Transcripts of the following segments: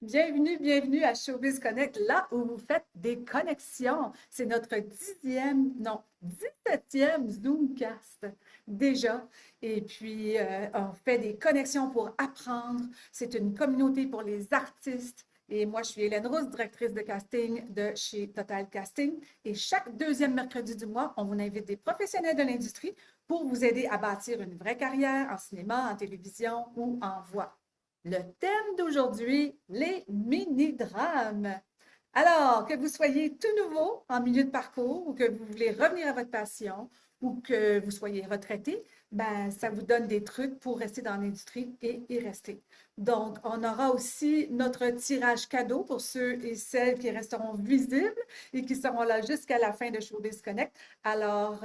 Bienvenue, bienvenue à Showbiz Connect, là où vous faites des connexions. C'est notre 17e Zoomcast déjà. Et puis, on fait des connexions pour apprendre. C'est une communauté pour les artistes. Et moi, je suis Hélène Rousse, directrice de casting de chez Total Casting. Et chaque deuxième mercredi du mois, on vous invite des professionnels de l'industrie pour vous aider à bâtir une vraie carrière en cinéma, en télévision ou en voix. Le thème d'aujourd'hui, les mini-drames. Alors, que vous soyez tout nouveau en milieu de parcours ou que vous voulez revenir à votre passion ou que vous soyez retraité, ben, ça vous donne des trucs pour rester dans l'industrie et y rester. Donc, on aura aussi notre tirage cadeau pour ceux et celles qui resteront visibles et qui seront là jusqu'à la fin de Showbiz Connect. Alors,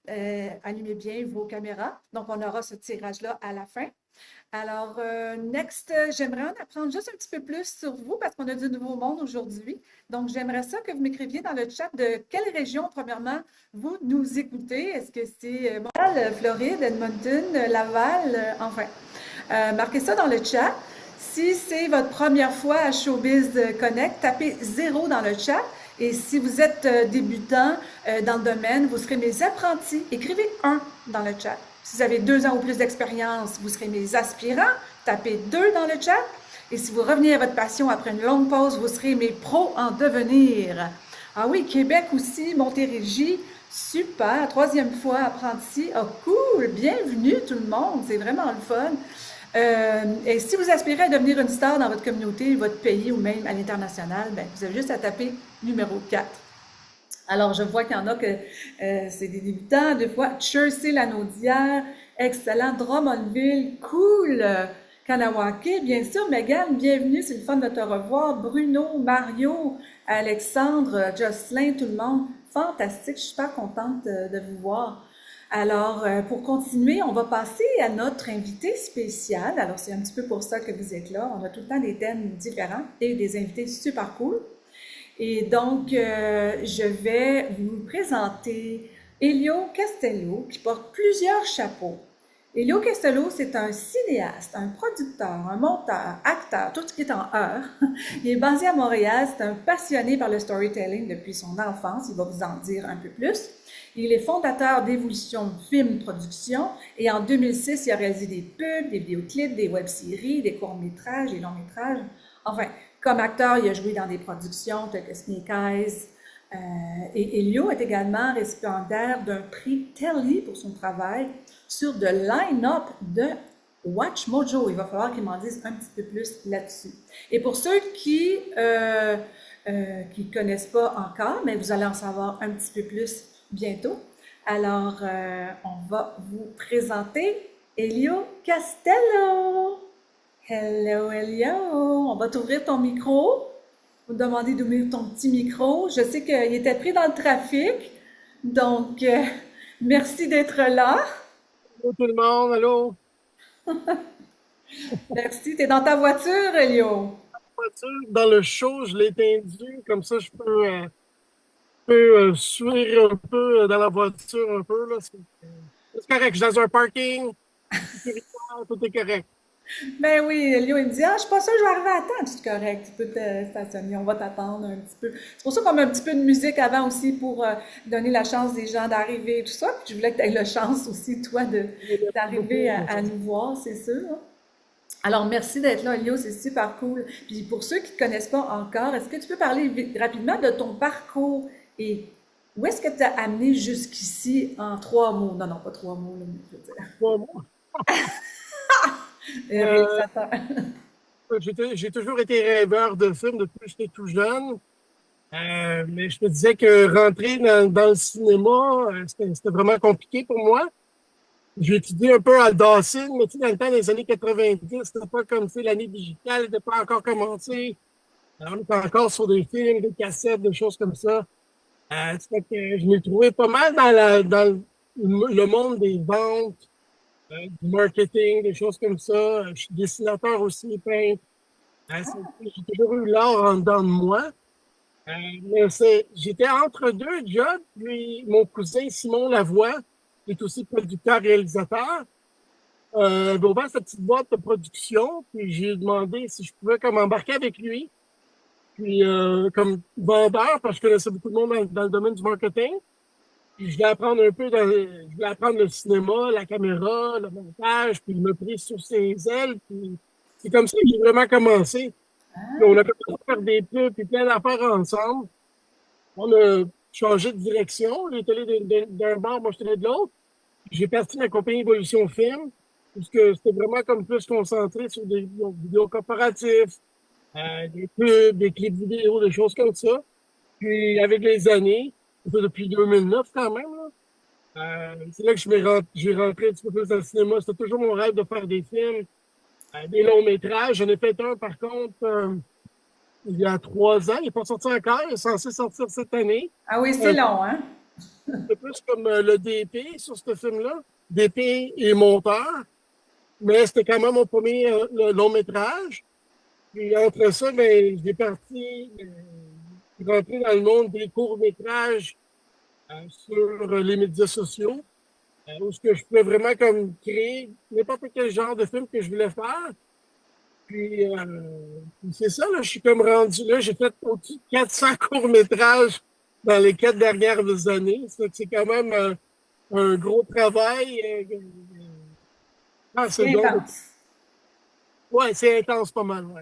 allumez bien vos caméras. Donc, on aura ce tirage-là à la fin. Alors, next, j'aimerais en apprendre juste un petit peu plus sur vous parce qu'on a du nouveau monde aujourd'hui. Donc, j'aimerais ça que vous m'écriviez dans le chat de quelle région, premièrement, vous nous écoutez. Est-ce que c'est Montréal, Floride, Edmonton, Laval, enfin. Marquez ça dans le chat. Si c'est votre première fois à Showbiz Connect, tapez 0 dans le chat. Et si vous êtes débutant dans le domaine, vous serez mes apprentis. Écrivez 1 dans le chat. Si vous avez 2 ans ou plus d'expérience, vous serez mes aspirants. Tapez 2 dans le chat. Et si vous revenez à votre passion après une longue pause, vous serez mes pros en devenir. Ah oui, Québec aussi, Montérégie. Super, troisième fois apprenti. Oh cool, bienvenue tout le monde, c'est vraiment le fun. Et si vous aspirez à devenir une star dans votre communauté, votre pays ou même à l'international, ben, vous avez juste à taper numéro 4. Alors, je vois qu'il y en a que c'est des débutants, des fois, Chersey, Lanaudière, excellent, Drummondville, cool, Kanawake, bien sûr, Megan, bienvenue, c'est le fun de te revoir, Bruno, Mario, Alexandre, Jocelyn, tout le monde, fantastique, je suis super contente de vous voir. Alors, pour continuer, on va passer à notre invité spécial. Alors, c'est un petit peu pour ça que vous êtes là. On a tout le temps des thèmes différents et des invités super cool. Et donc, je vais vous présenter Elio Castello, qui porte plusieurs chapeaux. Elio Castello, c'est un cinéaste, un producteur, un monteur, acteur, tout ce qui est en heure. Il est basé à Montréal, c'est un passionné par le storytelling depuis son enfance, il va vous en dire un peu plus. Il est fondateur d'Évolution Film Production et en 2006, il a réalisé des pubs, des vidéoclips, des web-séries, des courts-métrages, des longs-métrages. Enfin, comme acteur, il a joué dans des productions telles que Snake Eyes. Et Elio est également récipiendaire d'un prix Telly pour son travail sur le line-up de Watch Mojo. Il va falloir qu'il m'en dise un petit peu plus là-dessus. Et pour ceux qui ne connaissent pas encore, mais vous allez en savoir un petit peu plus bientôt. Alors, on va vous présenter Elio Castello. Hello, hello! On va t'ouvrir ton micro. Vous demander d'ouvrir ton petit micro. Je sais qu'il était pris dans le trafic. Donc, merci d'être là. Allô tout le monde, allô? Merci. Tu es dans ta voiture, Elio. Voiture, dans le show, je l'ai éteint, comme ça je peux sourire un peu dans la voiture un peu, là. C'est correct, je suis dans un parking, sécuritaire, tout est correct. Ben oui, Elio, il me dit, ah, je suis pas sûre que je vais arriver à temps. C'est correct, tu peux te stationner, on va t'attendre un petit peu. C'est pour ça qu'on met un petit peu de musique avant aussi pour donner la chance des gens d'arriver et tout ça. Puis je voulais que tu aies la chance aussi, toi, Merci d'arriver beaucoup. à nous voir, c'est sûr, hein. Alors, merci d'être là, Elio, c'est super cool. Puis pour ceux qui ne te connaissent pas encore, est-ce que tu peux parler rapidement de ton parcours et où est-ce que tu as amené jusqu'ici en 3 mots? Non, non, pas 3 mots, là, mais je veux dire. Moi, euh, Réalisateur. j'ai toujours été rêveur de films depuis que j'étais tout jeune. Mais je me disais que rentrer dans le cinéma, c'était vraiment compliqué pour moi. J'ai étudié un peu à Dawson, mais tu sais, dans le temps des années 90, c'était pas comme, tu sais, l'année digitale n'était pas encore commencée. On était encore sur des films, des cassettes, des choses comme ça. Ça fait que je m'ai trouvé pas mal dans le monde des ventes, du marketing, des choses comme ça. Je suis dessinateur aussi, peintre. J'ai toujours eu l'art en dedans de moi. Mais j'étais entre deux jobs, puis mon cousin Simon Lavoie, qui est aussi producteur-réalisateur. Elle avait ouvert sa petite boîte de production, puis j'ai demandé si je pouvais comme embarquer avec lui, puis comme vendeur, parce que je connaissais beaucoup de monde dans le domaine du marketing. Puis je voulais apprendre un peu, je voulais apprendre le cinéma, la caméra, le montage, puis il m'a pris sur ses ailes, puis c'est comme ça que j'ai vraiment commencé. Puis on a commencé à faire des pubs, puis plein d'affaires ensemble. On a changé de direction. Il est allé d'un bar, moi j'étais allé de l'autre. J'ai parti ma compagnie Évolution Film, puisque c'était vraiment comme plus concentré sur des vidéos corporatifs, des pubs, des clips vidéo, des choses comme ça. Puis avec les années, ça fait depuis 2009 quand même, là, c'est là que j'ai rentré un petit peu plus dans le cinéma. C'était toujours mon rêve de faire des films, des longs métrages. J'en ai fait un, par contre, il y a 3 ans. Il n'est pas sorti encore. Il est censé sortir cette année. Ah oui, c'est Euh, long, hein? c'est plus comme le DP sur ce film-là. DP et monteur. Mais c'était quand même mon premier le long métrage. Puis entre ça, ben, j'ai parti rentrer dans le monde des courts-métrages sur les médias sociaux. Où ce que je pouvais vraiment comme créer n'importe quel genre de film que je voulais faire. Puis c'est ça, là, je suis comme rendu là. J'ai fait au-dessus de 400 courts-métrages dans les 4 dernières années. C'est quand même un gros travail. C'est C'est long. intense. Ouais, c'est intense pas mal, ouais.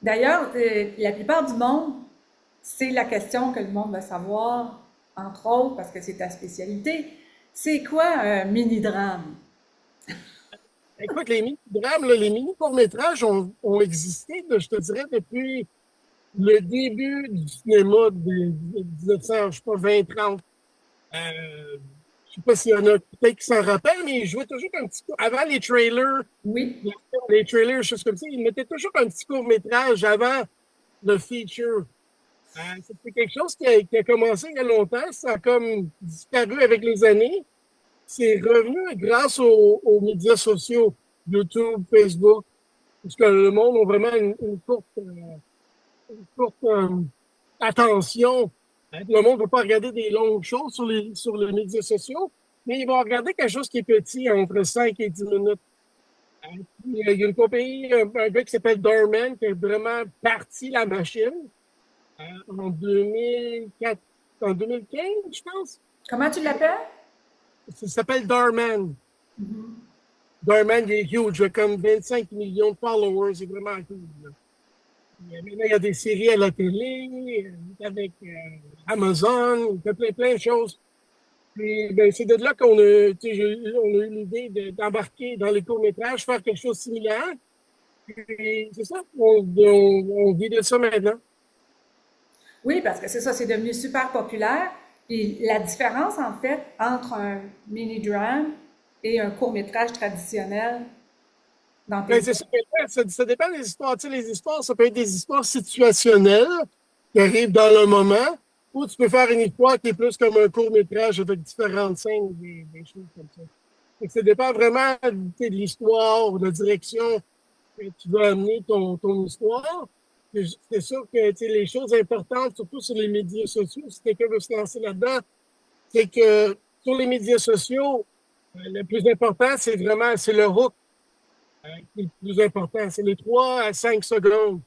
D'ailleurs, la plupart du monde, c'est la question que le monde veut savoir, entre autres, parce que c'est ta spécialité. C'est quoi un mini-drame? Écoute, les mini-drames, là, les mini-courts-métrages ont existé, je te dirais, depuis le début du cinéma de 1900, je sais pas, 20-30. Je sais pas s'il y en a peut-être qui s'en rappellent, mais ils jouaient toujours un petit coup. Avant Oui, les trailers, choses comme ça, ils mettaient toujours un petit court-métrage avant le feature. C'était quelque chose qui a commencé il y a longtemps. Ça a comme disparu avec les années. C'est revenu grâce aux médias sociaux, YouTube, Facebook, parce que le monde a vraiment une courte attention. Le monde ne veut pas regarder des longues choses sur les médias sociaux, mais il va regarder quelque chose qui est petit, entre 5 et 10 minutes. Il y a une compagnie, un gars qui s'appelle Dorman, qui a vraiment parti la machine en 2004, en 2015, je pense. comment tu l'appelles? Ça s'appelle Dorman. Dorman, il est huge, il a comme 25 millions de followers, c'est vraiment huge. Là. Maintenant, il y a des séries à la télé, avec Amazon, il fait plein de choses. Puis, ben, c'est de là qu'on a, on a eu l'idée d'embarquer dans les courts-métrages, faire quelque chose de similaire. Puis, c'est ça, on vit de ça maintenant. Oui, parce que c'est ça, c'est devenu super populaire. Puis la différence, en fait, entre un mini-drame et un court-métrage traditionnel dans tes Ben, yeux. c'est ça, ça dépend des histoires. Tu sais, les histoires, ça peut être des histoires situationnelles qui arrivent dans le moment, ou tu peux faire une histoire qui est plus comme un court-métrage avec différentes scènes, des choses comme ça. Fait que ça dépend vraiment tu sais, de l'histoire ou de la direction que tu veux amener ton histoire. C'est sûr que tu sais, les choses importantes, surtout sur les médias sociaux, si quelqu'un veut se lancer là-dedans, c'est que sur les médias sociaux, le plus important, c'est le hook qui est le plus important. C'est les 3 à 5 secondes.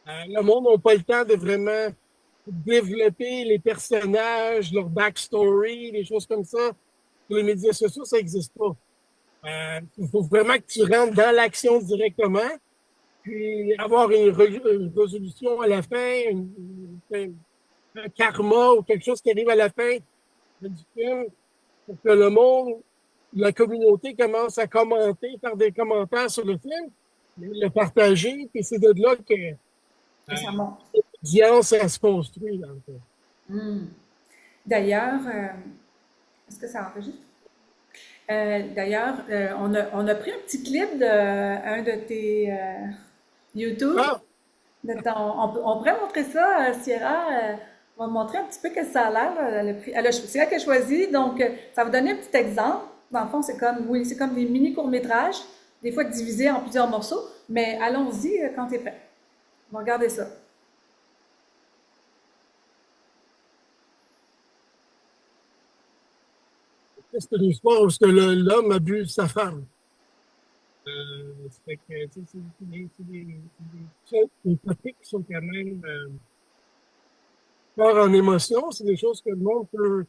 Le monde n'a pas le temps de vraiment développer les personnages, leur backstory, des choses comme ça. Sur les médias sociaux, ça n'existe pas. Il faut vraiment que tu rentres dans l'action directement, puis avoir une résolution à la fin, un karma ou quelque chose qui arrive à la fin du film pour que le monde, la communauté commence à commenter, faire des commentaires sur le film, le partager, puis c'est de là que Et ça monte. l'audience se construit. Dans le fond. D'ailleurs, est-ce que ça enregistre? D'ailleurs, on a pris un petit clip de un de tes YouTube. Ah, On pourrait montrer ça, Sierra. On va montrer un petit peu que ça a l'air. C'est elle qui a choisi. Donc, ça va donner un petit exemple. Dans le fond, c'est comme, oui, c'est comme des mini courts-métrages, des fois divisés en plusieurs morceaux. Mais allons-y quand tu es prêt. On va regarder ça. c'est une histoire où l'homme abuse sa femme. Ça fait que, tu sais, des topics qui sont quand même forts en émotion. C'est des choses que le monde peut,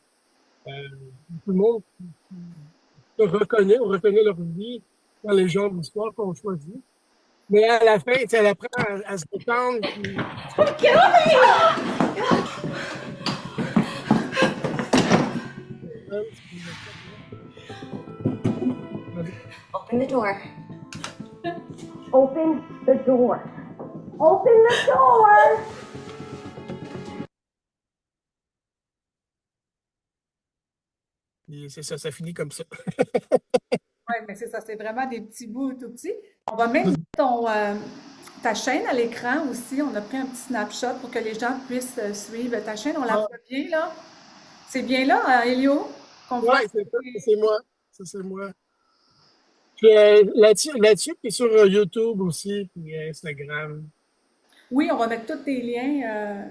euh, tout le monde se reconnaît, on reconnaît leur vie dans les genres d'histoires qu'on choisit. Mais à la fin, tu sais, elle apprend à se détendre. Puis, Get over here! Open the door. Open the door. Open the door! c'est ça, ça finit comme ça. Oui, mais c'est ça, c'est vraiment des petits bouts tout petits. On va mettre ta chaîne à l'écran aussi. On a pris un petit snapshot pour que les gens puissent suivre ta chaîne. On la Ah, voit bien là. C'est bien là, Elio, qu'on voit. ouais, c'est ça, c'est moi. Ça, c'est moi. Puis, là-dessus, puis sur YouTube aussi, puis Instagram. Oui, on va mettre tous tes liens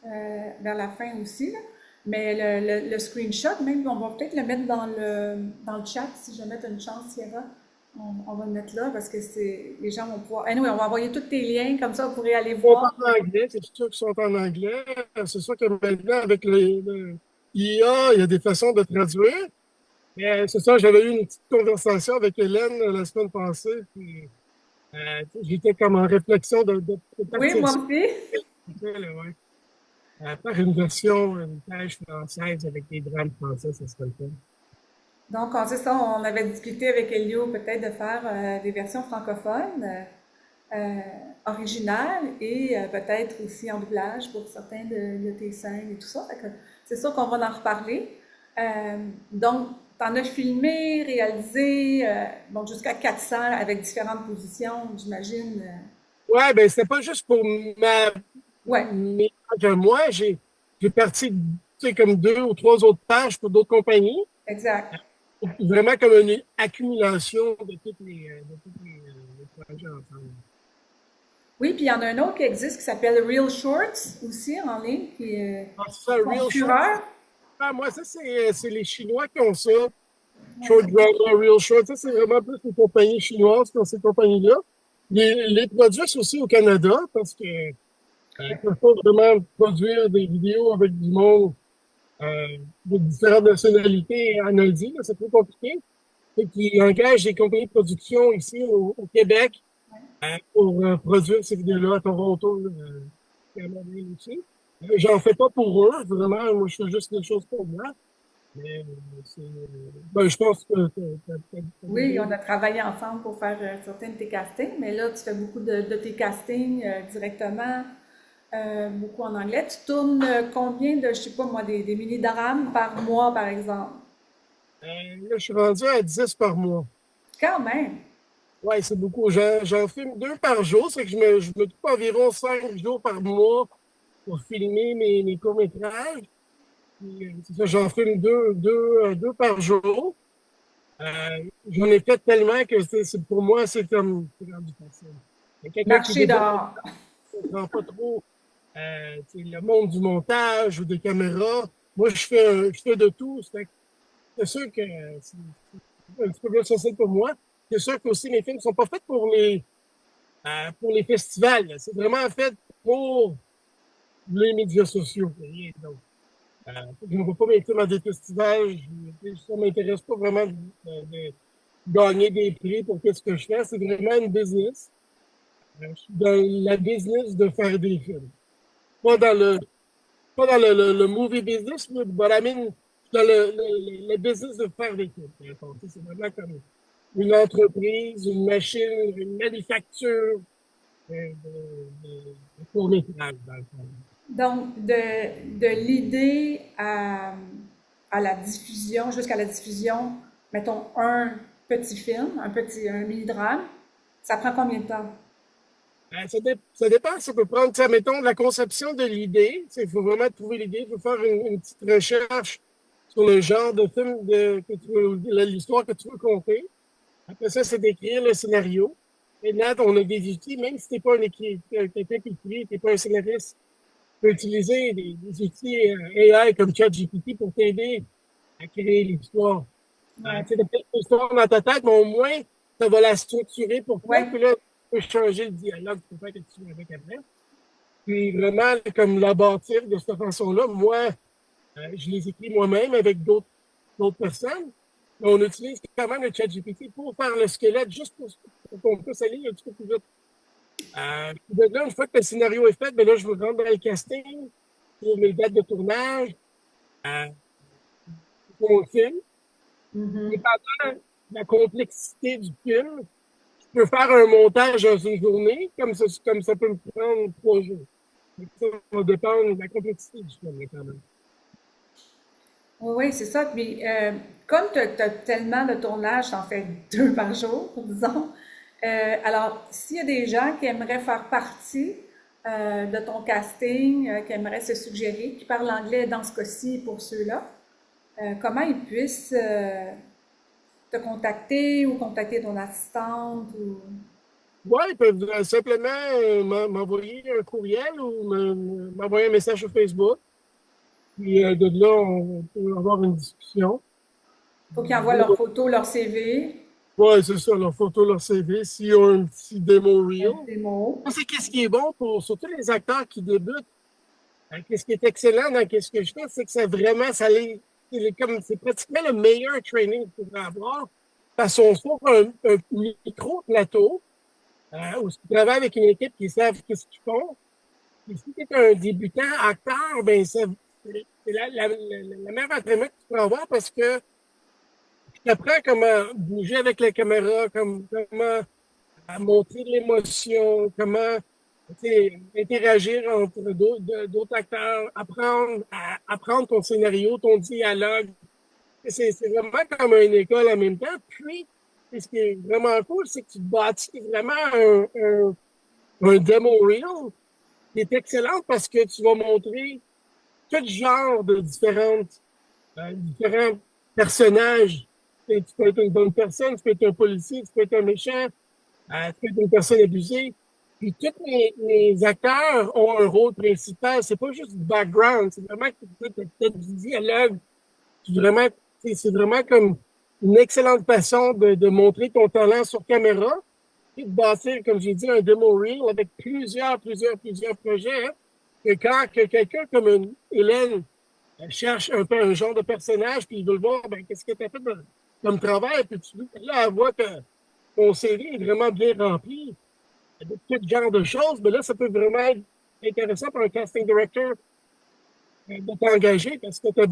vers la fin aussi, là. Mais le screenshot, même, on va peut-être le mettre dans le chat si jamais tu as une chance, Sierra. On va le mettre là parce que les gens vont pouvoir. Anyway, on va envoyer tous tes liens, comme ça vous pourrez aller Ils sont voir. en anglais, c'est sûr qu'ils sont en anglais. C'est sûr que maintenant, avec le IA, il y a des façons de traduire. Mais c'est ça, j'avais eu une petite conversation avec Hélène la semaine passée. Puis, j'étais comme en réflexion de Oui, partir moi ça. aussi. Là, ouais. Faire une version, une page française avec des drames français, ça serait le fun. Donc, c'est ça, on avait discuté avec Elio peut-être de faire des versions francophones euh, originales et peut-être aussi en doublage pour certains de tes scènes et tout ça. Fait que c'est sûr qu'on va en reparler. Donc, tu en as filmé, réalisé, bon, jusqu'à 400 avec différentes positions, j'imagine. Ouais, ben, c'était pas juste pour Ouais, mes pages à moi. J'ai parti, tu sais, comme 2 ou 3 autres pages pour d'autres compagnies. exact. Vraiment comme une accumulation de toutes les projets ensemble. Oui, puis il y en a un autre qui existe qui s'appelle Real Shorts aussi en ligne, Ah, c'est ça, qui font Real Short. fureur. Ah, moi, ça, c'est les Chinois qui ont ça. Short Drama, Real Short. Ça, c'est vraiment plus les compagnies chinoises qui ont ces compagnies-là. Les produisent aussi au Canada parce que ils peuvent pas vraiment produire des vidéos avec du monde de différentes nationalités en Asie. Là, c'est trop compliqué. Et qui engagent des compagnies de production ici au Québec pour produire ces vidéos-là à Toronto, là, et à Montréal aussi. J'en fais pas pour eux, vraiment. Moi, je fais juste des choses pour moi. Mais ben, je pense que t'as Oui, déjà... on a travaillé ensemble pour faire certains de tes castings, mais là, tu fais beaucoup de tes castings directement, beaucoup en anglais. Tu tournes combien de, je sais pas moi, des mini-drames par mois, par exemple? Là, je suis rendu à 10 par mois. Quand même. Ouais, c'est beaucoup. J'en filme 2 par jour. C'est que je me coupe environ 5 jours par mois pour filmer mes courts-métrages. Puis, c'est ça, j'en filme deux par jour. J'en ai fait tellement que pour moi, c'est rendu facile. Il y a quelqu'un qui Marcher débute, dehors. ne comprend pas trop tu sais, le monde du montage ou des caméras. Moi, je fais de tout. C'est sûr que c'est un petit peu plus facile pour moi. C'est sûr que aussi mes films ne sont pas faits pour les festivals. Là. C'est vraiment fait pour les médias sociaux. Rien d'autre. Je ne vois pas mes films à des festivals. Ça ne m'intéresse pas vraiment de gagner des prix pour ce que je fais. C'est vraiment une business. Je suis dans la business de faire des films. Pas dans le, pas dans le movie business, but I mean, dans le business de faire des films. C'est vraiment comme une entreprise, une machine, une manufacture de court-métrage, dans le fond. Donc, de l'idée à la diffusion, jusqu'à la diffusion, mettons un petit film, un mini-drame, ça prend combien de temps? Ça dépend, ça peut prendre, ça, mettons, la conception de l'idée. Il faut vraiment trouver l'idée, il faut faire une petite recherche sur le genre de film l'histoire que tu veux conter. Après ça, c'est d'écrire le scénario. Et là, on a des outils, même si tu n'es pas quelqu'un qui écrit, tu n'es pas un scénariste, tu peux utiliser des outils AI comme ChatGPT pour t'aider à créer l'histoire. Ouais. Tu sais, t'as peut-être une histoire dans ta tête, mais au moins, ça va la structurer pour toi. Ouais. Puis là, tu peux changer le dialogue pour faire que tu veux avec après. Puis vraiment, comme la bâtir de cette façon-là, moi, je les écris moi-même avec d'autres personnes. Mais on utilise quand même le ChatGPT pour faire le squelette, juste pour qu'on puisse aller un petit peu plus vite. Puis de là, une fois que le scénario est fait, ben là, je vous rentre dans le casting, pour mes dates de tournage, pour mon film. Dépendant de la complexité du film, je peux faire un montage dans une journée, comme ça peut me prendre 3 jours. Donc, ça va dépendre de la complexité du film, quand même. Oui, oui, c'est ça. Puis, comme tu as tellement de tournages, t'en fais 2 par jour, disons. Alors, s'il y a des gens qui aimeraient faire partie de ton casting, qui aimeraient se suggérer, qui parlent anglais dans ce cas-ci pour ceux-là, comment ils puissent te contacter ou contacter ton assistante ou... Ouais, ils peuvent simplement m'envoyer un courriel ou m'envoyer un message sur Facebook. Puis de là, on peut avoir une discussion. Faut qu'ils envoient leurs photos, leur CV, Ouais, c'est ça, leur photo, leur CV, s'ils ont un petit démo reel. des mots. Ça, c'est qu'est-ce qui est bon pour surtout les acteurs qui débutent. Qu'est-ce qui est excellent dans ce que je fais, c'est que c'est pratiquement le meilleur training que tu pourrais avoir. Parce qu'on se trouve un micro-plateau où tu travailles avec une équipe qui savent ce qu'ils font. Et si tu es un débutant acteur, ben c'est la meilleure entraînement que tu peux avoir parce que tu apprends comment bouger avec la caméra, comment montrer de l'émotion, comment interagir entre d'autres acteurs, apprendre ton scénario, ton dialogue. C'est vraiment comme une école en même temps. Puis, ce qui est vraiment cool, c'est que tu bâtis vraiment un demo reel qui est excellent parce que tu vas montrer tout genre de différents personnages. Tu peux être une bonne personne, tu peux être un policier, tu peux être un méchant, tu peux être une personne abusée. Puis tous les acteurs ont un rôle principal. C'est pas juste du background, c'est vraiment que tu as du dialogue. C'est vraiment comme une excellente façon de montrer ton talent sur caméra et de bâtir, comme j'ai dit, un demo reel avec plusieurs projets. Hein, que quelqu'un comme une Hélène cherche un peu un genre de personnage, puis il veut le voir, ben, qu'est-ce que tu as fait comme travail, puis là, elle voit que ton CV est vraiment bien rempli de tout genre de choses, mais là, ça peut vraiment être intéressant pour un casting director de t'engager parce que tu as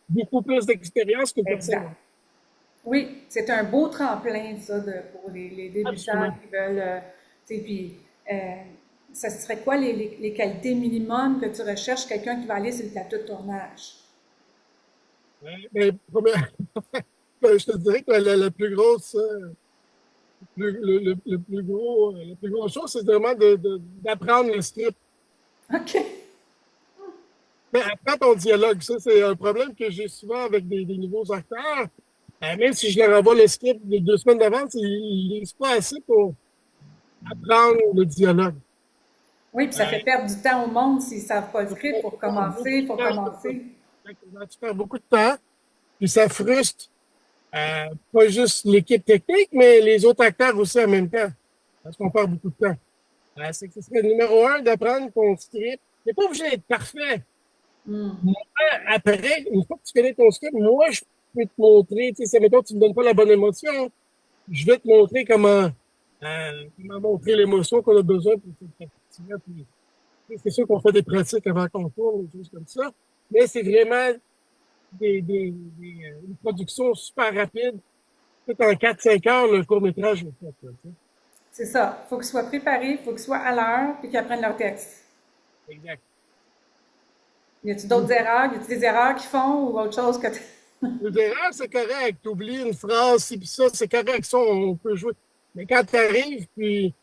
beaucoup plus d'expérience que personne. Exact. Oui, c'est un beau tremplin, ça, pour les débutants Absolument. qui veulent, tu sais, puis, ça serait quoi les qualités minimum que tu recherches quelqu'un qui va aller sur le plateau de tournage? Mais, je te dirais que la plus grosse, le plus gros, la plus grosse chose, c'est vraiment d'apprendre le script. OK. Mais apprends ton dialogue, ça, c'est un problème que j'ai souvent avec des nouveaux acteurs. Même si je leur envoie le script les 2 semaines d'avance, ils ne lisent pas assez pour apprendre le dialogue. Oui, puis ça fait perdre du temps au monde s'ils ne savent pas le script pour commencer, Tu perds beaucoup de temps, puis ça frustre pas juste l'équipe technique, mais les autres acteurs aussi en même temps, parce qu'on perd beaucoup de temps. C'est que ce serait le numéro 1 d'apprendre ton script. C'est pas obligé d'être parfait. Moi, après, une fois que tu connais ton script, moi, je peux te montrer, tu sais, mettons, tu ne me donnes pas la bonne émotion, je vais te montrer comment montrer l'émotion qu'on a besoin pour cette partie-là. C'est sûr qu'on fait des pratiques avant qu'on tourne, des choses comme ça, mais c'est vraiment une production super rapide. Peut-être en 4-5 heures, le court-métrage est fait. c'est ça. Il faut qu'ils soient préparés, il faut qu'ils soient à l'heure, puis qu'ils apprennent leur texte. Exact. Y a-t-il d'autres erreurs? Y a-t-il des erreurs qu'ils font ou autre chose que... Les erreurs, c'est correct. Tu oublies une phrase, puis ça, c'est correct. Ça, on peut jouer. Mais quand tu arrives, puis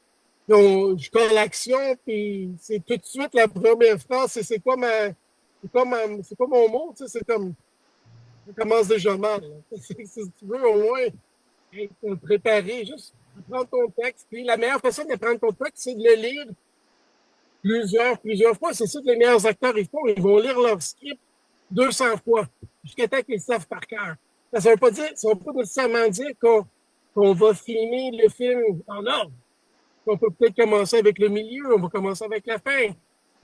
je colle l'action, puis c'est tout de suite la première phrase, c'est quoi mon mot, tu sais, c'est comme, ça commence déjà mal. Si tu veux au moins être préparé, juste prendre ton texte. Puis la meilleure façon de prendre ton texte, c'est de le lire plusieurs fois. C'est ça que les meilleurs acteurs ils font. Ils vont lire leur script 200 fois, jusqu'à temps qu'ils le savent par cœur. Ça veut pas nécessairement dire qu'on va filmer le film en ordre. On peut peut-être commencer avec le milieu, on va commencer avec la fin,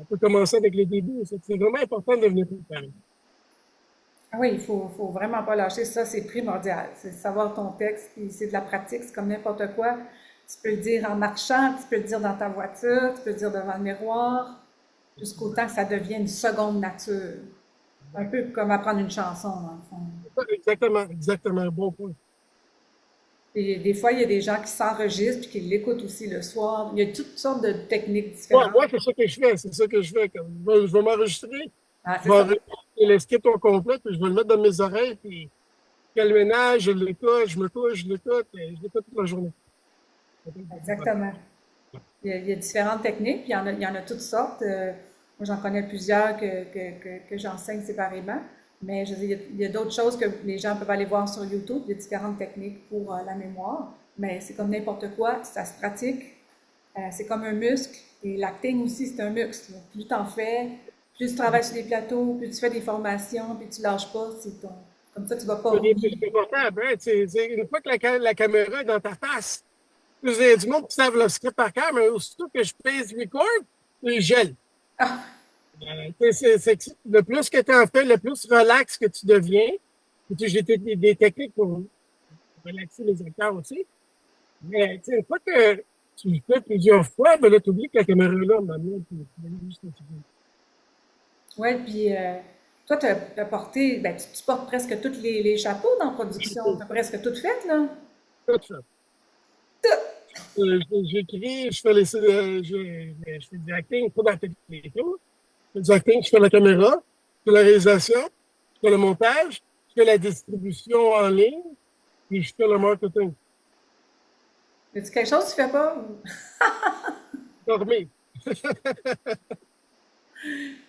on peut commencer avec le début. C'est vraiment important de venir préparer. Ah oui, faut vraiment pas lâcher ça, c'est primordial. C'est savoir ton texte, puis c'est de la pratique, c'est comme n'importe quoi. Tu peux le dire en marchant, tu peux le dire dans ta voiture, tu peux le dire devant le miroir, jusqu'au temps que ça devienne une seconde nature. Un peu comme apprendre une chanson, dans le fond. Exactement, exactement, bon point. Et des fois, il y a des gens qui s'enregistrent puis qui l'écoutent aussi le soir. Il y a toutes sortes de techniques Moi, différentes. moi c'est ça que je fais, c'est ça que je fais. Je vais m'enregistrer, Ah, je c'est vais ça. enregistrer le script au complet, puis je vais le mettre dans mes oreilles, puis quel ménage, je l'écoute, je me couche, je l'écoute toute la journée. Exactement. Il y a différentes techniques, puis il y en a toutes sortes. Moi, j'en connais plusieurs que j'enseigne séparément, mais je veux dire, il y a d'autres choses que les gens peuvent aller voir sur YouTube. Il y a différentes techniques pour la mémoire, mais c'est comme n'importe quoi, ça se pratique. C'est comme un muscle, et l'acting aussi, c'est un muscle. Donc, plus tu en fais, plus tu travailles sur des plateaux, plus tu fais des formations, puis tu lâches pas, comme ça, tu vas pas oublier. C'est important, hein, une fois que la caméra est dans ta face, il y a du monde qui savent le script par cœur, mais aussitôt que je pèse record, je gèle. Ah, Le plus que tu en fais, le plus relax que tu deviens. J'ai des techniques pour relaxer les acteurs aussi. Mais une fois que tu le fais plusieurs fois, ben là, tu oublies que la caméra est là, maintenant, puis tu vas juste un petit ouais, puis toi, t'as porté, ben, tu portes presque tous les chapeaux dans la production. peu. T'as presque tout fait, là. Tout ça. J'écris, je fais du acting, pas dans la télé, je fais du acting, je fais la caméra, je fais la réalisation, je fais le montage, je fais la distribution en ligne, puis je fais le marketing. Y a-tu quelque chose que tu fais pas? Dormir.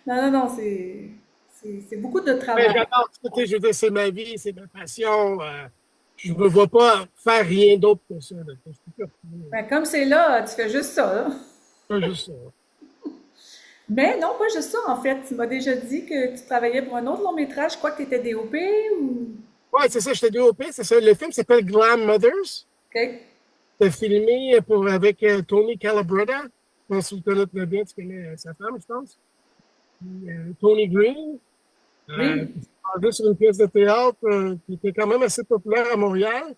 Non, non, non, c'est beaucoup de Mais travail. j'adore, je veux dire, c'est ma vie, c'est ma passion. Je ne me vois pas faire rien d'autre que ça. Là. Je peux pas Ben, comme c'est là, tu fais juste ça, là. faire juste ça. Mais non, pas juste ça, en fait. Tu m'as déjà dit que tu travaillais pour un autre long métrage. Je crois que tu étais DOP ou... Ouais, c'est ça, j'étais DOP, c'est ça. Le film s'appelle Glam Mothers. OK. C'est filmé avec Tony Calabretta. Je pense que tu le connais très bien, tu connais sa femme, je pense. Puis, Tony Green. Oui. Qui s'est basé sur une pièce de théâtre qui était quand même assez populaire à Montréal.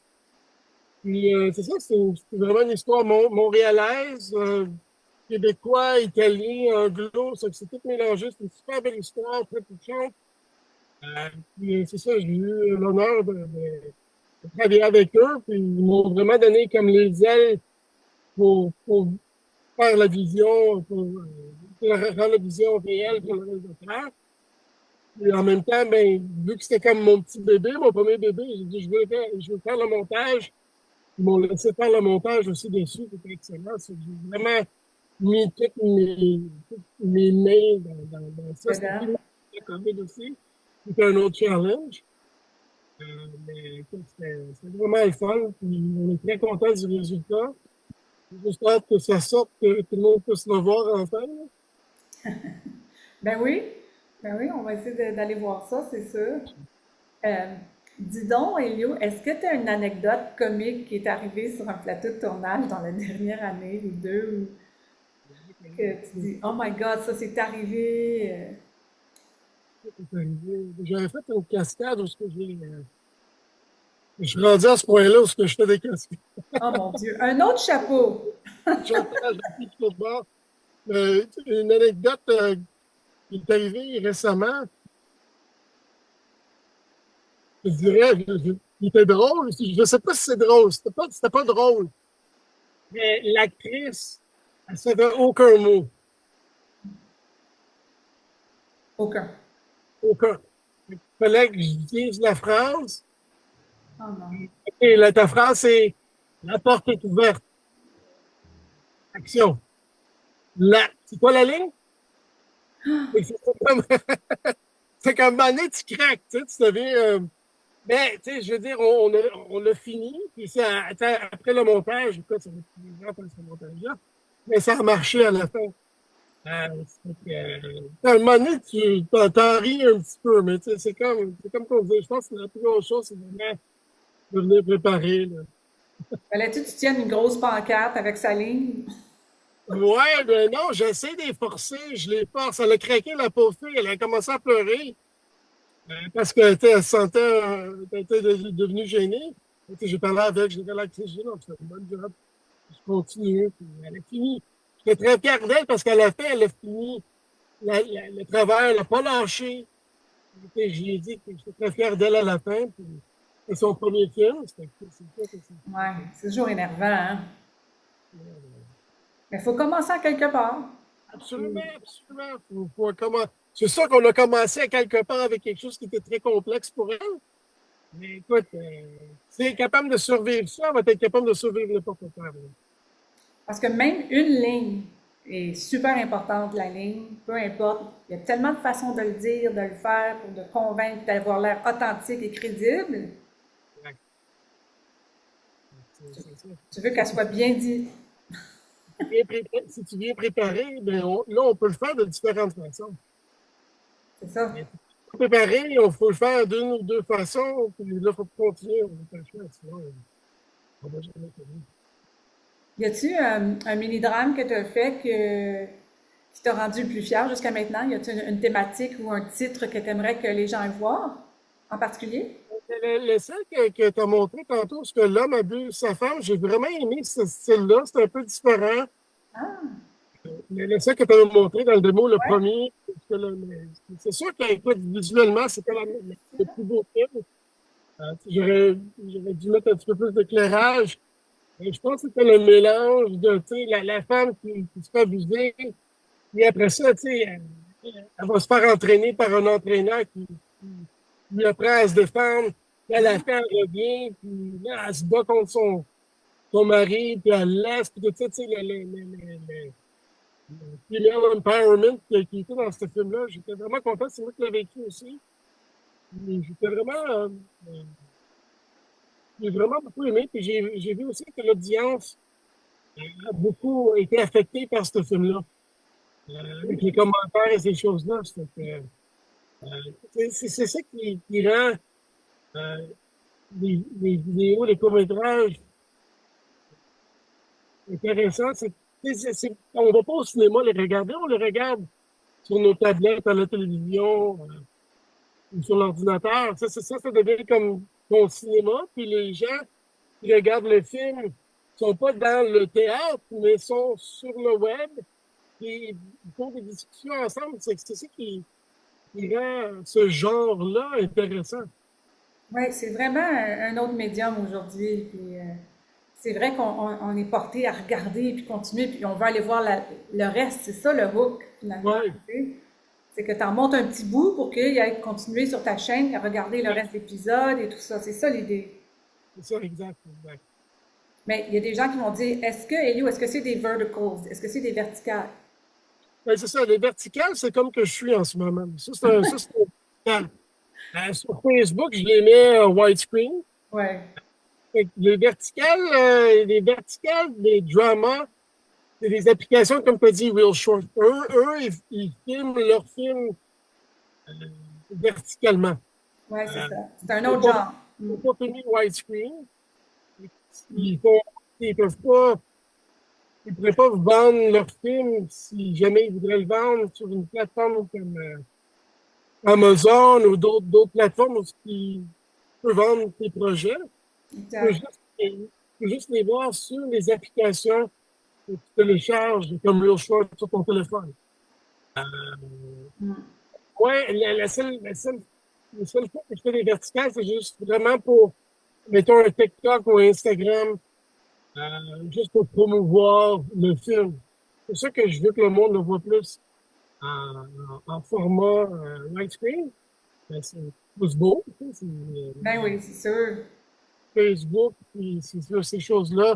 Puis c'est ça, c'est vraiment une histoire montréalaise, québécois, italien, anglo, ça c'est tout mélangé. C'est une super belle histoire, très touchante. Puis c'est ça, j'ai eu l'honneur de travailler avec eux, puis ils m'ont vraiment donné comme les ailes pour faire la vision, pour rendre la vision réelle pour le réalisateur. Et en même temps, ben, vu que c'était comme mon petit bébé, mon premier bébé, j'ai dit, je veux faire le montage. Ils m'ont laissé faire le montage aussi dessus, c'était excellent. J'ai vraiment mis toutes mes mains dans ça. C'était Dedans. plus la COVID aussi. C'était un autre challenge. Mais écoute, c'était vraiment le fun. Puis on est très contents du résultat. J'espère que ça sorte, que tout le monde puisse le voir enfin. Ben oui. Ben oui, on va essayer d'aller voir ça, c'est sûr. Euh, Dis donc, Elio, est-ce que tu as une anecdote comique qui est arrivée sur un plateau de tournage dans la dernière année ou deux, ou que tu dis, oh my God, ça c'est arrivé. J'avais fait une cascade où je suis rendu à ce point-là où je fais des cascades. Oh mon Dieu, un autre chapeau. J'encourage la fille de football. Une anecdote qui est arrivée récemment, je dirais, il était drôle. Je ne sais pas si c'est drôle. C'était pas drôle. Mais l'actrice, elle savait aucun mot. Aucun. Aucun. Il fallait que je dise la phrase. Oh non. Et ta phrase, c'est la porte est ouverte. Action. C'est quoi la ligne? C'est comme, c'est comme donné, tu craques, tu deviens. Mais, tu sais, je veux dire, on a fini, puis ça, après le montage, écoute, ça va être plus grand ce montage-là, mais ça a marché à la fin. À un moment donné, tu t'en ris un petit peu, mais c'est comme qu'on dit, je pense que la plus grosse chose, c'est vraiment de venir préparer, là. Fallait-tu que tu tiennes une grosse pancarte avec sa ligne? Ouais, ben non, j'essaie de les forcer, je les force. Elle a craqué, la pauvre fille, elle a commencé à pleurer parce qu'elle elle se sentait, elle était devenue gênée. Et puis, j'ai parlé avec, j'ai dit, là, j'ai non, c'est une bonne job. Je continue, puis elle a fini. J'étais très fier d'elle parce qu'à la fin, elle a fini le travail, elle n'a pas lâché. Et je lui ai dit que j'étais très fier d'elle à la fin. Puis, c'est son premier film. C'est sûr que Ouais, c'est toujours énervant, hein? euh, Mais il faut commencer à quelque part. absolument, absolument. C'est sûr qu'on a commencé à quelque part avec quelque chose qui était très complexe pour elle. Mais écoute, si elle est capable de survivre ça, elle va être capable de survivre n'importe quoi. Parce que même une ligne est super importante, la ligne, peu importe. Il y a tellement de façons de le dire, de le faire, pour de convaincre, d'avoir l'air authentique et crédible. Ouais, c'est ça. Tu veux qu'elle soit bien dite. Si tu viens préparer, ben là, on peut le faire de différentes façons. C'est ça. Mais pour préparer, il faut le faire d'une ou deux façons, puis là, il faut continuer. On n'a pas le choix, sinon, on va jamais finir. Y a-tu un mini-drame que tu as fait qui t'a rendu le plus fier jusqu'à maintenant? Y a-tu une thématique ou un titre que tu aimerais que les gens aillent voir en particulier? Le seul que tu as montré tantôt, ce que l'homme abuse sa femme, j'ai vraiment aimé ce style-là. C'est un peu différent. Ah, Mais le seul que tu as montré dans le démo, le ouais. premier, c'est sûr que visuellement, c'était le plus beau film. J'aurais dû mettre un petit peu plus d'éclairage. Mais je pense que c'était le mélange de, tu sais, la femme qui se fait abuser. Puis après ça, tu sais, elle va se faire entraîner par un entraîneur qui lui apprend à se défendre. Puis à la fin, elle revient, puis là, elle se bat contre son mari, puis elle laisse, puis tout ça, tu sais, le female empowerment qui était dans ce film-là. J'étais vraiment content, c'est moi qui l'ai vécu aussi. Et j'étais vraiment, euh, j'ai vraiment beaucoup aimé, puis j'ai vu aussi que l'audience a beaucoup été affectée par ce film-là. Avec les commentaires et ces choses-là. Euh, c'est ça qui rend les vidéos, les courts-métrages intéressants. On ne va pas au cinéma les regarder, on les regarde sur nos tablettes, à la télévision, ou sur l'ordinateur. Ça devient comme ton cinéma. Puis les gens qui regardent le film sont pas dans le théâtre, mais sont sur le web. Et ils font des discussions ensemble. C'est ça qui rend ce genre-là intéressant. Oui, c'est vraiment un autre médium aujourd'hui. Puis, c'est vrai qu'on est porté à regarder puis continuer, puis on veut aller voir le reste. C'est ça le hook, finalement. Ouais, Tu sais. C'est que tu en montes un petit bout pour qu'il aille continuer sur ta chaîne à regarder le ouais, reste de l'épisode et tout ça. C'est ça l'idée. c'est ça, exact, exact. Mais il y a des gens qui vont dire, Elio, est-ce que c'est des verticals? Est-ce que c'est des verticales? Ben, c'est ça, les verticales, c'est comme que je suis en ce moment. Ça, c'est un vertical. Sur Facebook, je les mets widescreen. Ouais. Fait que les verticales, les dramas, c'est des applications, comme tu as dit, Real Short. Ils filment leurs films euh, verticalement. Ouais, c'est Euh, ça. C'est un ils autre ne genre. Mm. sont pas filmés widescreen. Ils font, ils peuvent pas, ils pourraient pas vendre leur film si jamais ils voudraient le vendre sur une plateforme comme Amazon ou d'autres plateformes où tu peux vendre tes projets. Tu peux Exact. juste les voir sur les applications que tu télécharges comme Real Short sur ton téléphone. Mm. Ouais, le seul fois que je fais des verticales, c'est juste vraiment pour, mettons, un TikTok ou un Instagram, juste pour promouvoir le film. C'est ça que je veux que le monde le voit plus en format widescreen. Ben, c'est plus beau. Tu sais, Ben oui, c'est sûr. Facebook, puis ces choses-là,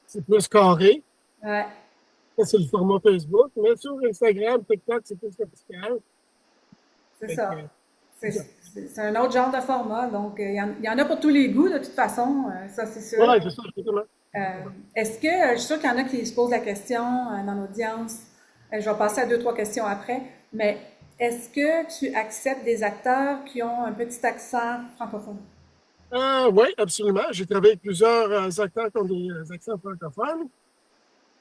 c'est plus carré. Ouais, Ça, c'est le format Facebook. Mais sur Instagram, TikTok, c'est plus vertical. c'est Fait que, ça. c'est ça. C'est un autre genre de format. Donc, il y en a pour tous les goûts, de toute façon. Ça, c'est sûr. Ouais, c'est ça, exactement. Est-ce que, je suis sûre qu'il y en a qui se posent la question dans l'audience. Je vais passer à deux, trois questions après. Mais est-ce que tu acceptes des acteurs qui ont un petit accent francophone? Oui, absolument. J'ai travaillé avec plusieurs acteurs qui ont des accents francophones.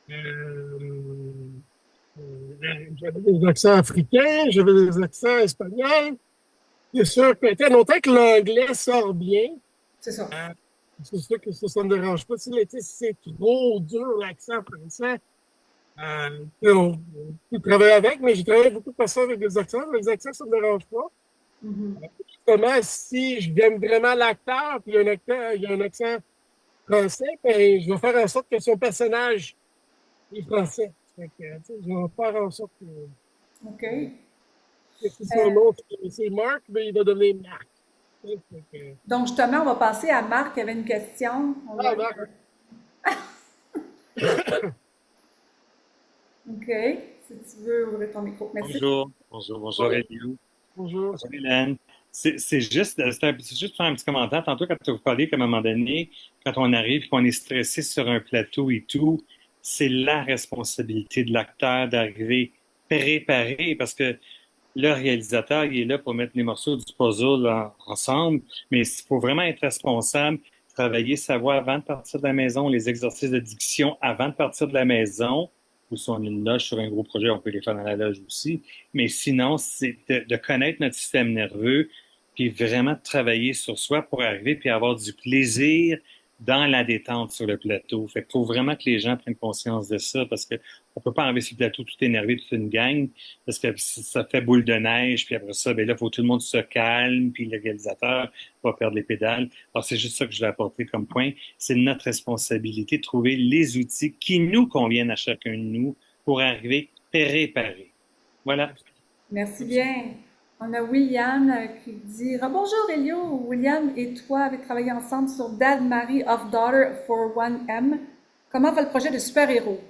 Euh, J'avais des accents africains, j'avais des accents espagnols. C'est sûr que, tu sais, longtemps que l'anglais sort bien, C'est ça. euh, c'est sûr que ça ne me dérange pas. Si c'est trop dur, l'accent français, on peut travailler avec, mais j'ai travaillé avec beaucoup de personnes avec des accents. Les accents, ça ne me dérange pas. Mhm. Justement, si j'aime vraiment l'acteur, puis il y a un accent français, ben, je vais faire en sorte que son personnage est français. Fait que, tu sais, je vais faire en sorte OK. que si son nom, c'est Marc, ben, il va devenir Marc. Tu sais, fait que, Donc, justement, on va passer à Marc qui avait une question. Marc. OK. Si tu veux ouvrir ton micro. Merci. Bonjour Oui, Elio, bonjour. bonjour Hélène. C'est juste faire un petit commentaire. Tantôt, quand vous parlez qu'à un moment donné, quand on arrive et qu'on est stressé sur un plateau et tout, c'est la responsabilité de l'acteur d'arriver préparé parce que le réalisateur, il est là pour mettre les morceaux du puzzle ensemble, mais il faut vraiment être responsable, travailler sa voix avant de partir de la maison, les exercices de diction avant de partir de la maison, ou si on est une loge sur un gros projet, on peut les faire dans la loge aussi, mais sinon, c'est de connaître notre système nerveux, puis vraiment de travailler sur soi pour arriver puis avoir du plaisir dans la détente sur le plateau. Fait qu'il faut vraiment que les gens prennent conscience de ça parce que on peut pas arriver sur le plateau tout énervé, toute une gang, parce que ça fait boule de neige, puis après ça, ben là, il faut que tout le monde se calme, puis le réalisateur va perdre les pédales. Alors, c'est juste ça que je vais apporter comme point. C'est notre responsabilité de trouver les outils qui nous conviennent à chacun de nous pour arriver préparé. Voilà. Merci bien. On a William qui dit bonjour Elio. William et toi avez travaillé ensemble sur Dad Mary of Daughter for 1M. Comment va le projet de super-héros?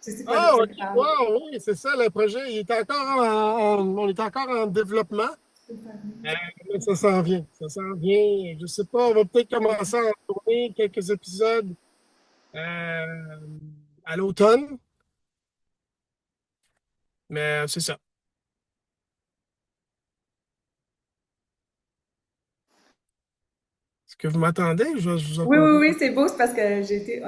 C'est quoi de Ah, ça ok, qu'il parle? wow, oui, c'est ça, le projet. Il est encore on est encore en développement, euh, mais ça s'en vient. Ça s'en vient. Je sais pas, on va peut-être commencer à en tourner quelques épisodes euh, à l'automne, mais c'est ça. Est-ce que vous m'attendez? Je vous Oui, entends oui, pas. oui, c'est beau, c'est parce que j'ai été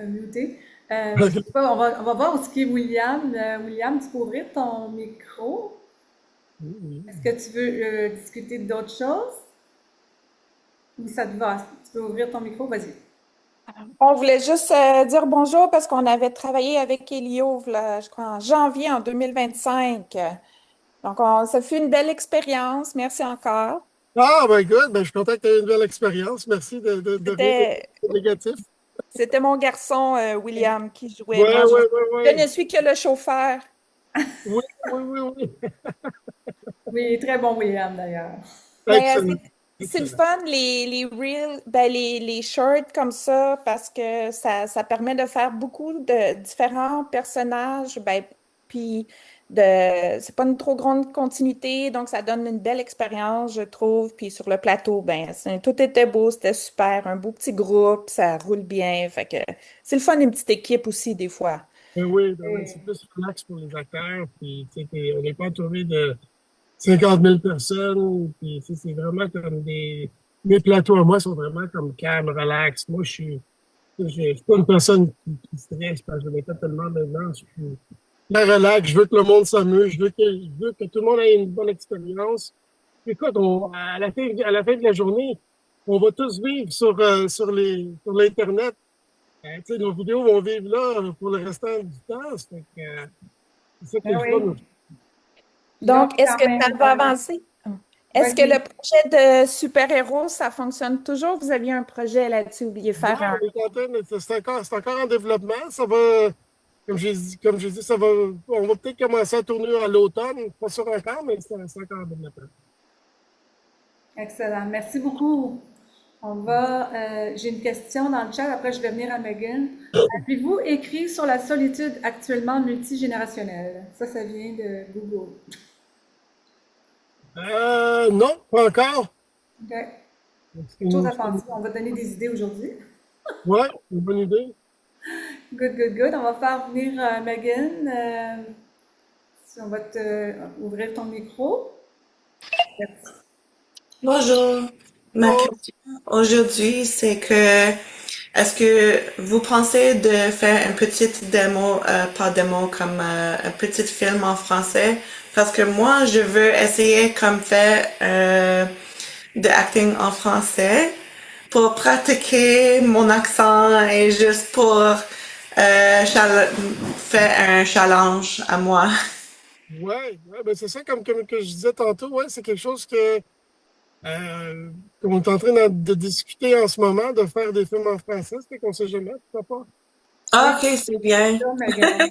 mutée. Je sais pas, on va voir où est-ce qu'est William. William, tu peux ouvrir ton micro? Est-ce que tu veux discuter d'autres choses? Ou ça te va? Tu peux ouvrir ton micro? Vas-y. On voulait juste dire bonjour parce qu'on avait travaillé avec Elio, là, je crois, en janvier en 2025. Donc, ça fut une belle expérience. Merci encore. Ah, ben good, ben, je suis content que tu aies une belle expérience. Merci de rien C'était, de négatif. c'était mon garçon, William, qui jouait. Ouais, Moi, ouais, ouais, je ouais. ne suis que le chauffeur. Oui, oui, oui, oui. Oui, très bon William d'ailleurs. Mais Excellent. c'est le Excellent. fun, les reels, ben, les shorts comme ça, parce que ça permet de faire beaucoup de différents personnages, ben, puis c'est pas une trop grande continuité, donc ça donne une belle expérience, je trouve. Puis sur le plateau, ben, tout était beau, c'était super, un beau petit groupe, ça roule bien, fait que c'est le fun une petite équipe aussi des fois. Ben oui, c'est plus relax pour les acteurs. Puis, tu sais, on n'est pas entouré de 50 000 personnes. Puis, tu sais, c'est vraiment comme des. Mes plateaux à moi sont vraiment comme calme, relax. Moi, je suis pas une personne qui stresse parce que je l'ai fait tellement maintenant. Je suis très relax. Je veux que le monde s'amuse. Je veux que tout le monde ait une bonne expérience. Écoute, à la fin de la journée, on va tous vivre sur l'Internet. Tu sais, nos vidéos vont vivre là pour le restant du temps. C'est ça qui est Ben le fun oui. aussi. Donc, Donc, est-ce quand que ça même, va avancer? Est-ce que le vas-y. projet de super-héros, ça fonctionne toujours? Vous aviez un projet là-dessus, vous vouliez Ouais, faire un... on est en train c'est encore en développement. Ça va, comme j'ai dit, on va peut-être commencer à tourner à l'automne. Pas sûr encore, mais c'est encore en développement. Excellent. Merci beaucoup. J'ai une question dans le chat, après je vais venir à Megan. Avez-vous écrit sur la solitude actuellement multigénérationnelle? Ça vient de Google. Non, pas encore. OK. C'est Quelque chose une, à penser. On va donner des idées aujourd'hui. ouais, une bonne idée. Good, good, good. On va faire venir Megan. Si on va ouvrir ton micro. Merci. Bonjour. Ma question aujourd'hui, c'est que est-ce que vous pensez de faire une petite démo, pas démo, comme un petit film en français? Parce que moi, je veux essayer comme faire de acting en français pour pratiquer mon accent et juste pour faire un challenge à moi. Ouais, ben c'est ça, comme que je disais tantôt, ouais, c'est quelque chose qu'on est en train de discuter en ce moment, de faire des films en français, c'est qu'on sait jamais, pourquoi pas. Ah, Oui, ok, c'est bien. c'est ça, Megan.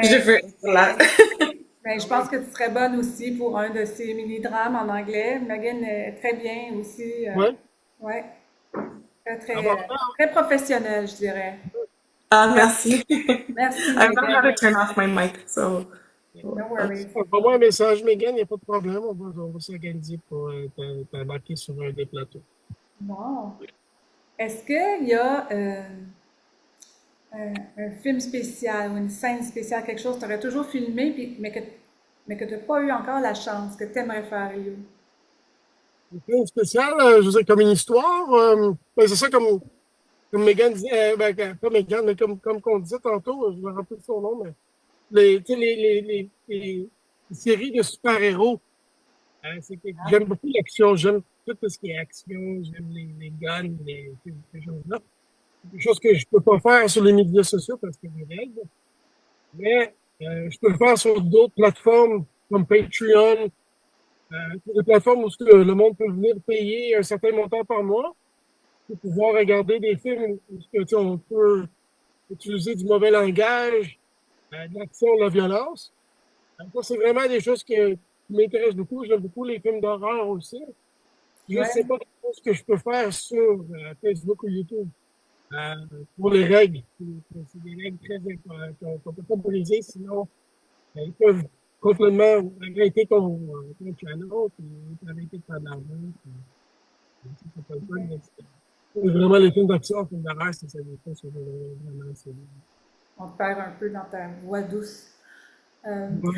Je Ben, veux être là. ben, je pense que tu serais bonne aussi pour un de ces mini-drames en anglais. Megan est très bien aussi. Ouais. Ouais, très, Ah bon, très professionnelle, je dirais. Ah, merci. Merci, I don't know how to Megan. turn off my mic, so. No worries. envoie-moi un message, Megan, il n'y a pas de problème, on va s'organiser pour t'embarquer sur un des plateaux. Bon. Est-ce qu'il y a un film spécial ou une scène spéciale, quelque chose que tu aurais toujours filmé, mais que tu n'as pas eu encore la chance, que tu aimerais faire, Elio? Un film spécial, je veux dire, comme une histoire, ben, c'est ça comme Megan dit, pas Megan, mais comme qu'on disait tantôt, je me rappelle plus son nom, mais tu sais, les séries de super-héros, c'est que j'aime beaucoup l'action, j'aime tout ce qui est action, j'aime les guns, ces choses-là. C'est quelque chose que je peux pas faire sur les médias sociaux parce qu'il y a des règles, mais je peux le faire sur d'autres plateformes comme Patreon, des plateformes où le monde peut venir payer un certain montant par mois pour pouvoir regarder des films où tu sais, on peut utiliser du mauvais langage, de l'action, de la violence. Ça, c'est vraiment des choses qui m'intéressent beaucoup. J'aime beaucoup les films d'horreur aussi. Je ne sais Ouais. pas quelque chose que je peux faire sur Facebook ou YouTube. Euh, pour les règles. C'est des règles très importantes qu'on ne peut pas briser, sinon ils peuvent complètement arrêter ton channel et arrêter de faire de l'argent. C'est pas le fun, mais c'est vraiment les films d'action, les films d'horreur, c'est ça des fois, c'est vraiment c'est On te perd un peu dans ta voix douce. Euh, bon.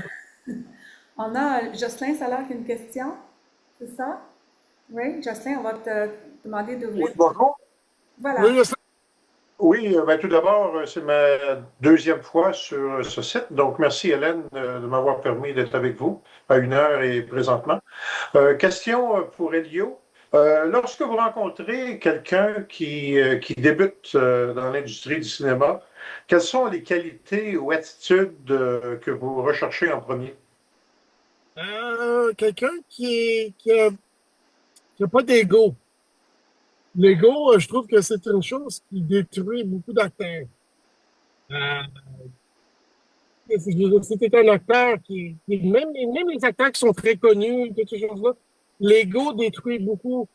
on a Jocelyn, ça a l'air qu'une question, c'est ça? Oui, Jocelyn, on va te demander Oui, d'ouvrir. bonjour. Voilà. Oui, je sais. Oui, ben, tout d'abord, c'est ma deuxième fois sur ce site. Donc, merci Hélène de m'avoir permis d'être avec vous à 1 heure et présentement. Question pour Elio. Lorsque vous rencontrez quelqu'un qui débute dans l'industrie du cinéma, quelles sont les qualités ou attitudes que vous recherchez en premier? Quelqu'un qui a pas d'ego. L'ego, je trouve que c'est une chose qui détruit beaucoup d'acteurs. Euh, si tu un acteur même les acteurs qui sont très connus, toutes ces choses-là, l'ego détruit beaucoup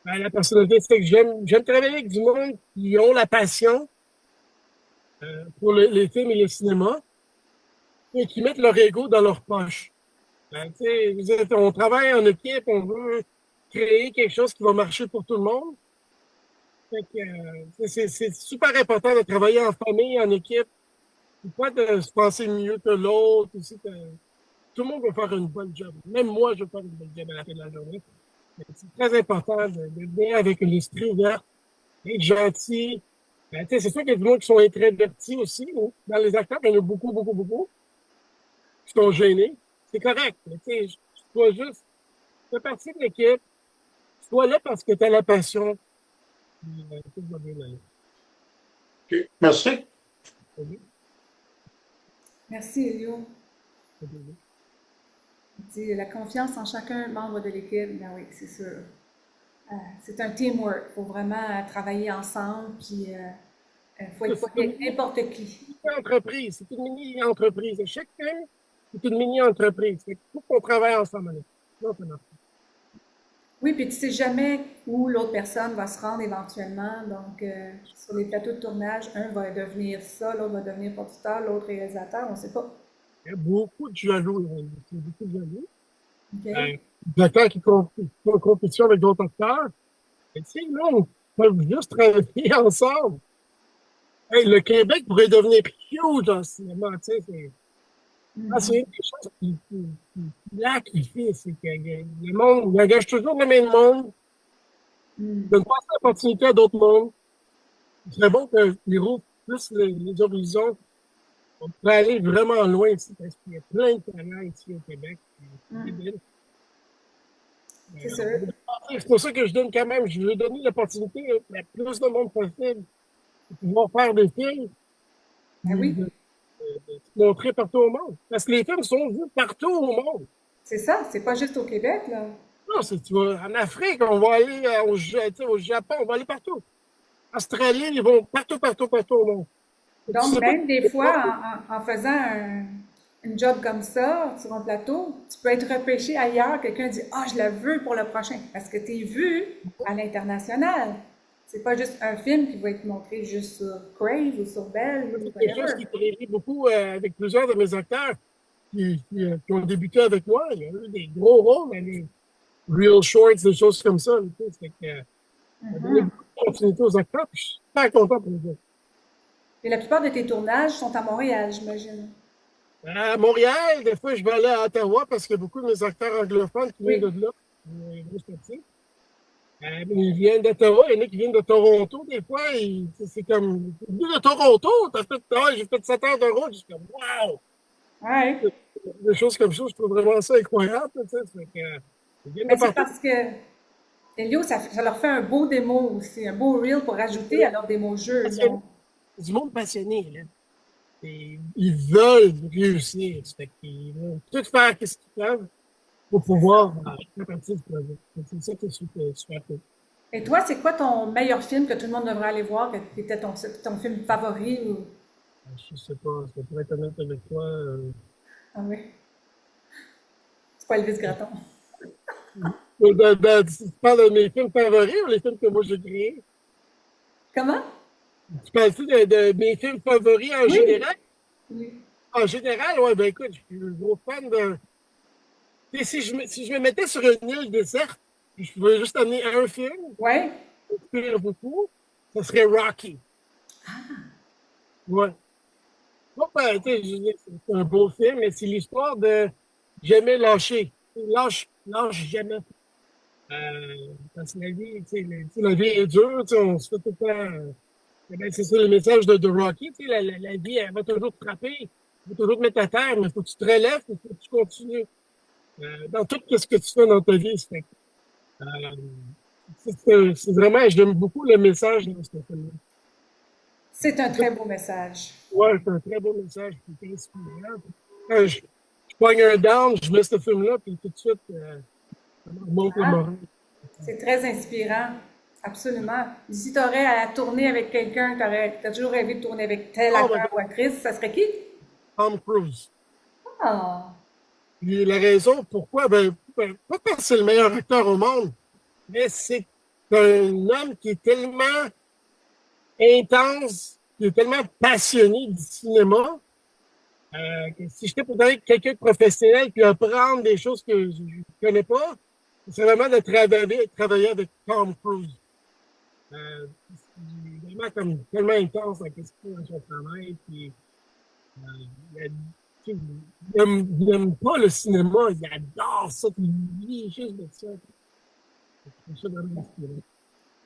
la personnalité. C'est que j'aime travailler avec du monde qui ont la passion pour les films et le cinéma et qui mettent leur ego dans leur poche. Tu sais, on travaille en équipe, on veut créer quelque chose qui va marcher pour tout le monde. Fait que, c'est super important de travailler en famille, en équipe, et pas de se penser mieux que l'autre. Aussi, tout le monde veut faire une bonne job. Même moi, je veux faire une bonne job à la fin de la journée. C'est très important de venir avec un esprit ouvert, être gentil. Tu sais, c'est sûr qu'il y a des gens qui sont introvertis aussi. Hein. Dans les acteurs, il y en a beaucoup, beaucoup, beaucoup qui sont gênés. C'est correct. Mais, tu sais, sois juste, fais partie de l'équipe. Sois là parce que tu as la passion. Puis, tout va bien aller. OK. Merci. Merci, Elio. Dit la confiance en chacun membre de l'équipe, ben oui, c'est sûr. C'est un teamwork. Il faut vraiment travailler ensemble, puis faut être pas n'importe qui. C'est une entreprise, c'est une mini-entreprise. Chaque film, c'est une mini-entreprise. Il faut qu'on travaille ensemble. Non, ça marche. Oui, puis tu sais jamais où l'autre personne va se rendre éventuellement. Donc, sur les plateaux de tournage, un va devenir ça, l'autre va devenir producteur, l'autre réalisateur, on ne sait pas. Il y a beaucoup de jaloux. Il y a beaucoup de jaloux. OK? Des acteurs qui sont en compétition avec d'autres acteurs. Et tu sais, là, on peut juste travailler ensemble. Hey, le Québec pourrait devenir huge dans le cinéma. Tu sais, c'est une des choses qui laque ici. C'est que le monde, il engage toujours le même monde. de ne passer l'opportunité à d'autres mondes. Ce serait bon qu'ils rouvrent plus les horizons. On pourrait aller vraiment loin ici, parce qu'il y a plein de talents ici au Québec. C'est sûr. C'est pour ça que je donne quand même, je veux donner l'opportunité à plus de monde possible de pouvoir faire des films, Ben oui, de se montrer partout au monde. Parce que les films sont vus partout au monde. c'est ça. C'est pas juste au Québec, là. Non, tu vas en Afrique, on va aller au Japon, on va aller partout. Australie, ils vont partout au monde. Tu Donc, sais pas- même des fois, en faisant une job comme ça, sur un plateau, tu peux être repêché ailleurs. Quelqu'un dit, ah, je la veux pour le prochain. Parce que tu es vu à l'international. C'est pas juste un film qui va être montré juste sur Crave ou sur Belle ou C'est quelque chose whatever. qui travaille beaucoup avec plusieurs de mes acteurs qui ont débuté avec moi. Il y a eu des gros rôles, mais des real shorts, des choses comme ça. Tu sais, c'est que, ça a donné beaucoup de continuité aux acteurs, puis je suis super content pour les autres. Et la plupart de tes tournages sont à Montréal, j'imagine. À Montréal, des fois, je vais aller à Ottawa parce qu'il y a beaucoup de mes acteurs anglophones qui viennent Oui. de là, grosse partie. Mais ils viennent d'Ottawa, il y en a qui viennent de Toronto, des fois, c'est comme, de Toronto, j'ai fait 7 heures de route, je suis comme, wow! Ouais. Des choses comme ça, je trouve vraiment ça incroyable, tu sais, fait que, ils viennent de Mais c'est partout. parce que Elio, ça leur fait un beau démo aussi, un beau reel pour rajouter à leur démo jeu. Donc, C'est du monde passionné, là. Et ils veulent réussir, fait qu'ils vont tout faire ce qu'ils peuvent pour pouvoir faire partie du projet. C'est ça qui est super cool. et toi, c'est quoi ton meilleur film que tout le monde devrait aller voir, qui était ton film favori ou... Je sais pas, pour être honnête avec toi, Ah oui, c'est pas Elvis Gratton. tu parles de mes films favoris ou les films que moi j'ai créés? Comment? Tu parles-tu de mes films favoris en Oui. général? Oui. En général, ouais, ben écoute, je suis un gros fan de. Tu sais, si je me mettais sur une île déserte, puis je pouvais juste amener un film, Ouais. qui m'inspire beaucoup, ce serait Rocky. Ouais. Bon, ben, tu sais, je veux dire, c'est un beau film, mais c'est l'histoire de jamais lâcher. Lâche jamais. Parce que la vie, tu sais, la vie est dure, tu sais, on se fait tout le temps. Ben, c'est ça le message de Rocky, tu sais, la vie, elle va toujours te frapper, elle va toujours te mettre à terre, mais il faut que tu te relèves, il faut que tu continues. Dans tout ce que tu fais dans ta vie, c'est vraiment, j'aime beaucoup le message dans ce film-là. C'est un très beau message. Ouais, c'est un très beau message, qui est inspirant. Quand je pogne un down, je mets ce film-là, puis tout de suite, ça me remonte le Ah, moral. c'est très inspirant. Absolument. Si tu aurais à tourner avec quelqu'un, tu as toujours rêvé de tourner avec tel Oh my acteur ou God, actrice, ça serait qui? Tom Cruise. Ah, Puis la raison pourquoi, pas parce que c'est le meilleur acteur au monde, mais c'est un homme qui est tellement intense, qui est tellement passionné du cinéma, que si j'étais pour être quelqu'un de professionnel puis apprendre des choses que je ne connais pas, c'est vraiment de travailler avec Tom Cruise. C'est vraiment comme tellement intense dans son travail. Puis, il, a- tu sais, il aime pas le cinéma, il adore ça, puis il vit juste de ça. Je trouve ça vraiment inspirant.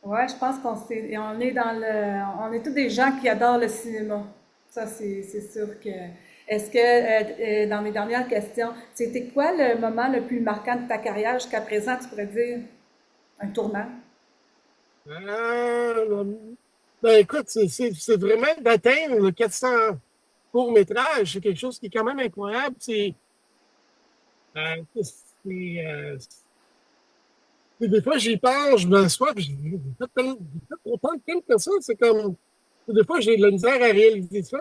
ouais, je pense on est on est tous des gens qui adorent le cinéma. Ça, c'est sûr que. Est-ce que, dans mes dernières questions, c'était quoi le moment le plus marquant de ta carrière jusqu'à présent, tu pourrais dire? Un tournant? Ben écoute, c'est vraiment d'atteindre le 400 courts-métrages, c'est quelque chose qui est quand même incroyable. Des fois, j'y pense, je m'assois, puis j'ai fait autant de films que ça. C'est comme, des fois, j'ai de la misère à réaliser ça.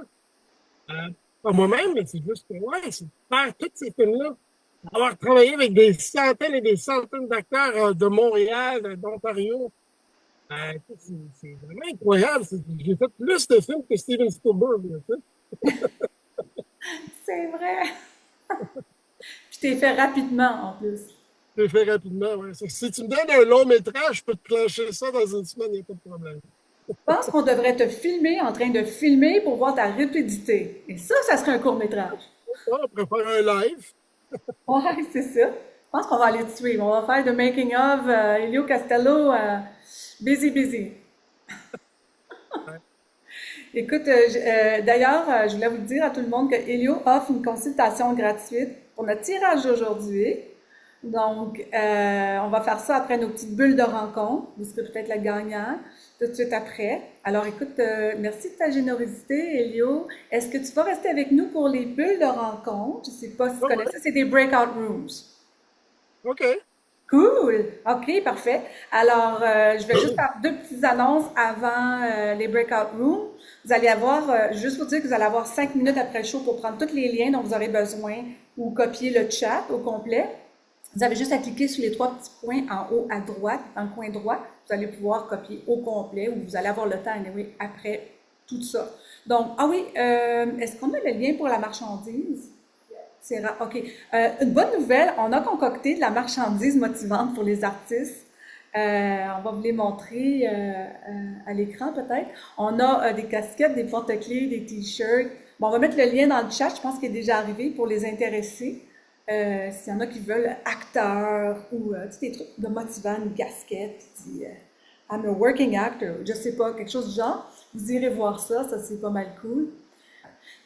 Euh, Pas moi-même, mais c'est juste que, ouais, c'est de faire tous ces films-là. Avoir travaillé avec des centaines et des centaines d'acteurs de Montréal, d'Ontario, c'est vraiment incroyable. J'ai fait plus de films que Steven Spielberg, là, tu sais. C'est vrai! Puis t'es fait rapidement, en plus. Je l'ai fait rapidement, ouais. Si tu me donnes un long métrage, je peux te plancher ça dans une semaine, il n'y a pas de problème. Je pense qu'on devrait te filmer en train de filmer pour voir ta rapidité. Et ça serait un court-métrage. Ouais, on pourrait faire un live. Ouais, c'est ça. pense qu'on va aller te suivre. On va faire The Making of Elio Castello, Busy Busy. Écoute, d'ailleurs, je voulais vous dire à tout le monde que Elio offre une consultation gratuite pour notre tirage d'aujourd'hui. Donc, on va faire ça après nos petites bulles de rencontre. Vous serez peut-être le gagnant tout de suite après. Alors, écoute, merci de ta générosité, Elio. Est-ce que tu vas rester avec nous pour les bulles de rencontre? Je ne sais pas si tu connais ça, c'est des breakout rooms. OK. Cool! OK, parfait. Alors, je vais juste faire deux petites annonces avant les breakout rooms. Vous allez avoir, juste vous dire que vous allez avoir 5 minutes après le show pour prendre tous les liens dont vous aurez besoin ou copier le chat au complet. Vous avez juste à cliquer sur les 3 petits points en haut à droite, dans le coin droit. Vous allez pouvoir copier au complet ou vous allez avoir le temps anyway, après tout ça. Donc, ah oui, est-ce qu'on a le lien pour la marchandise? C'est rare. OK. Une bonne nouvelle, on a concocté de la marchandise motivante pour les artistes. On va vous les montrer à l'écran peut-être. On a des casquettes, des porte-clés, des t-shirts. Bon, on va mettre le lien dans le chat, je pense qu'il est déjà arrivé pour les intéressés. S'il y en a qui veulent acteurs ou des trucs de motivant, une casquette qui dit I'm a working actor, je sais pas, quelque chose du genre. Vous irez voir ça, ça c'est pas mal cool.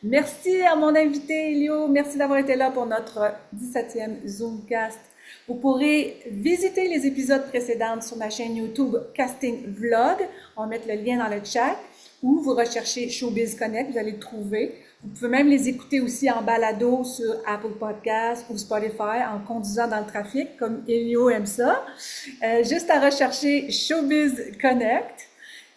Merci à mon invité Elio, merci d'avoir été là pour notre 17e Zoomcast. Vous pourrez visiter les épisodes précédents sur ma chaîne YouTube Casting Vlog. On va mettre le lien dans le chat ou vous recherchez Showbiz Connect, vous allez le trouver. Vous pouvez même les écouter aussi en balado sur Apple Podcasts ou Spotify en conduisant dans le trafic, comme Elio aime ça. Juste à rechercher Showbiz Connect.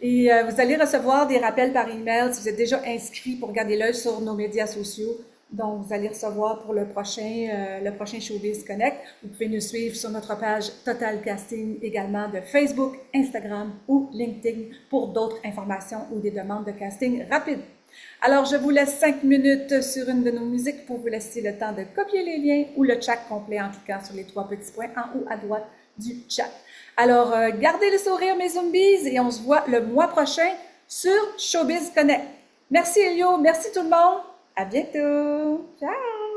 Et vous allez recevoir des rappels par email si vous êtes déjà inscrit pour garder l'œil sur nos médias sociaux. Donc, vous allez recevoir pour le prochain Showbiz Connect. Vous pouvez nous suivre sur notre page Total Casting également de Facebook, Instagram ou LinkedIn pour d'autres informations ou des demandes de casting rapides. Alors, je vous laisse 5 minutes sur une de nos musiques pour vous laisser le temps de copier les liens ou le chat complet en cliquant sur les 3 petits points en haut à droite du chat. Alors, gardez le sourire, mes zombies, et on se voit le mois prochain sur Showbiz Connect. Merci, Elio. Merci tout le monde. À bientôt. Ciao!